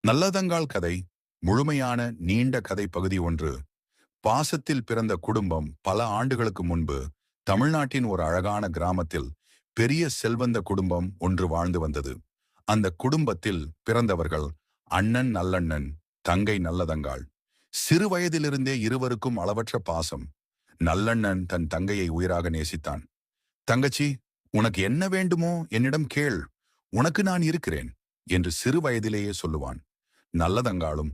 நல்லதங்காள் கதை முழுமையான நீண்ட கதை பகுதி ஒன்று. பாசத்தில் பிறந்த குடும்பம் பல ஆண்டுகளுக்கு முன்பு தமிழ்நாட்டின் ஒரு அழகான கிராமத்தில் பெரிய செல்வந்த குடும்பம் ஒன்று வாழ்ந்து வந்தது. அந்த குடும்பத்தில் பிறந்தவர்கள் அண்ணன் நல்லண்ணன், தங்கை நல்லதங்காள். சிறு வயதிலிருந்தே இருவருக்கும் அளவற்ற பாசம். நல்லண்ணன் தன் தங்கையை உயிராக நேசித்தான். தங்கச்சி, உனக்கு என்ன வேண்டுமோ என்னிடம் கேள், உனக்கு நான் இருக்கிறேன் என்று சிறு வயதிலேயே சொல்லுவான். நல்லதங்காளும்,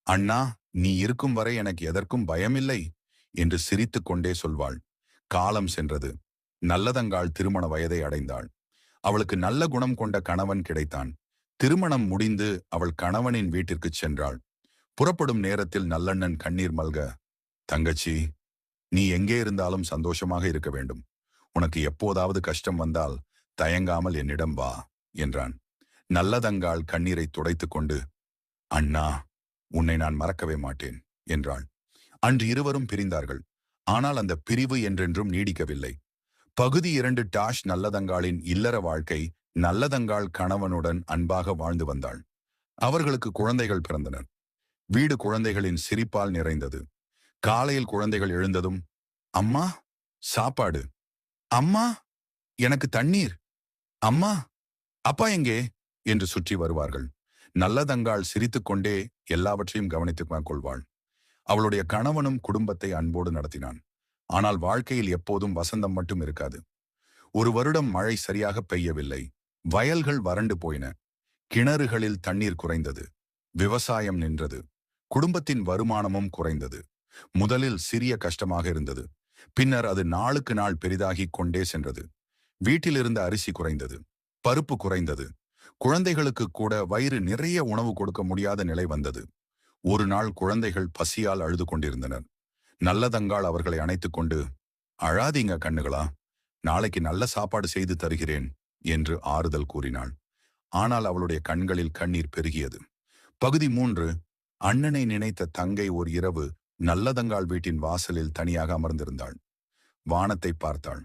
அண்ணா, நீ இருக்கும் வரை எனக்கு எதற்கும் பயமில்லை என்று சிரித்துக் கொண்டே சொல்வாள். காலம் சென்றது. நல்லதங்காள் திருமண வயதை அடைந்தாள். அவளுக்கு நல்ல குணம் கொண்ட கணவன் கிடைத்தான். திருமணம் முடிந்து அவள் கணவனின் வீட்டிற்குச் சென்றாள். புறப்படும் நேரத்தில் நல்லண்ணன் கண்ணீர் மல்க, தங்கச்சி, நீ எங்கே இருந்தாலும் சந்தோஷமாக இருக்க வேண்டும். உனக்கு எப்போதாவது கஷ்டம் வந்தால் தயங்காமல் என்னிடம் வா என்றான். நல்லதங்காள் கண்ணீரை துடைத்துக் கொண்டு, அண்ணா, உன்னை நான் மறக்கவே மாட்டேன் என்றாள். அன்று இருவரும் பிரிந்தார்கள். ஆனால் அந்த பிரிவு என்றென்றும் நீடிக்கவில்லை. பகுதி 2. டாஷ் நல்லதங்காளின் இல்லற வாழ்க்கை. நல்லதங்காள் கணவனுடன் அன்பாக வாழ்ந்து வந்தாள். அவர்களுக்கு குழந்தைகள் பிறந்தனர். வீடு குழந்தைகளின் சிரிப்பால் நிறைந்தது. காலையில் குழந்தைகள் எழுந்ததும், அம்மா, சாப்பாடு, அம்மா, எனக்கு தண்ணீர், அம்மா, அப்பா எங்கே என்று சுற்றி வருவார்கள். நல்லதங்காள் சிரித்துக்கொண்டே எல்லாவற்றையும் கவனித்துக் கொள்வாள். அவளுடைய கணவனும் குடும்பத்தை அன்போடு நடத்தினான். ஆனால் வாழ்க்கையில் எப்போதும் வசந்தம் மட்டும் இருக்காது. ஒரு வருடம் மழை சரியாக பெய்யவில்லை. வயல்கள் வறண்டு போயின. கிணறுகளில் தண்ணீர் குறைந்தது. விவசாயம் நின்றது. குடும்பத்தின் வருமானமும் குறைந்தது. முதலில் சிறிய கஷ்டமாக இருந்தது. பின்னர் அது நாளுக்கு நாள் பெரிதாகிக் கொண்டே சென்றது. வீட்டில் இருந்த அரிசி குறைந்தது. பருப்பு குறைந்தது. குழந்தைகளுக்கு கூட வயிறு நிறைய உணவு கொடுக்க முடியாத நிலை வந்தது. ஒரு நாள் குழந்தைகள் பசியால் அழுது கொண்டிருந்தனர். நல்லதங்காள் அவர்களை அணைத்துக் கொண்டு, அழாதீங்க கண்ணுகளா, நாளைக்கு நல்ல சாப்பாடு செய்து தருகிறேன் என்று ஆறுதல் கூறினாள். ஆனால் அவளுடைய கண்களில் கண்ணீர் பெருகியது. பகுதி 3. அண்ணனை நினைத்த தங்கை ஓர் இரவு நல்லதங்காள் வீட்டின் வாசலில் தனியாக அமர்ந்திருந்தாள். வானத்தை பார்த்தாள்.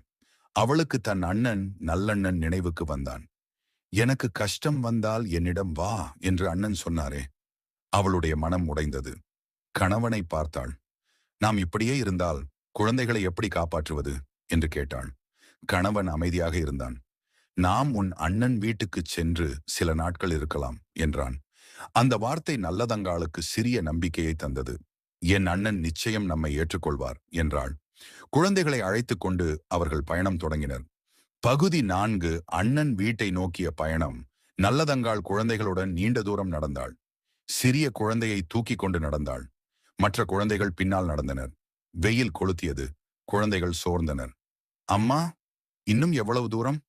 அவளுக்கு தன் அண்ணன் நல்லண்ணன் நினைவுக்கு வந்தான். எனக்கு கஷ்டம் வந்தால் என்னிடம் வா என்று அண்ணன் சொன்னாரே. அவளுடைய மனம் உடைந்தது. கணவனை பார்த்தாள். நாம் இப்படியே இருந்தால் குழந்தைகளை எப்படி காப்பாற்றுவது என்று கேட்டாள். கணவன் அமைதியாக இருந்தான். நாம் உன் அண்ணன் வீட்டுக்குச் சென்று சில நாட்கள் இருக்கலாம் என்றான். அந்த வார்த்தை நல்லதங்காளுக்கு சிறிய நம்பிக்கையை தந்தது. என் அண்ணன் நிச்சயம் நம்மை ஏற்றுக்கொள்வார் என்றாள். குழந்தைகளை அழைத்துக் கொண்டு அவர்கள் பயணம் தொடங்கினர். பகுதி 4. அண்ணன் வீட்டை நோக்கிய பயணம். நல்லதங்காள் குழந்தைகளுடன் நீண்ட தூரம் நடந்தாள். சிறிய குழந்தையை தூக்கி கொண்டு நடந்தாள். மற்ற குழந்தைகள் பின்னால் நடந்தனர். வெயில் கொளுத்தியது. குழந்தைகள் சோர்ந்தனர். அம்மா, இன்னும் எவ்வளவு தூரம்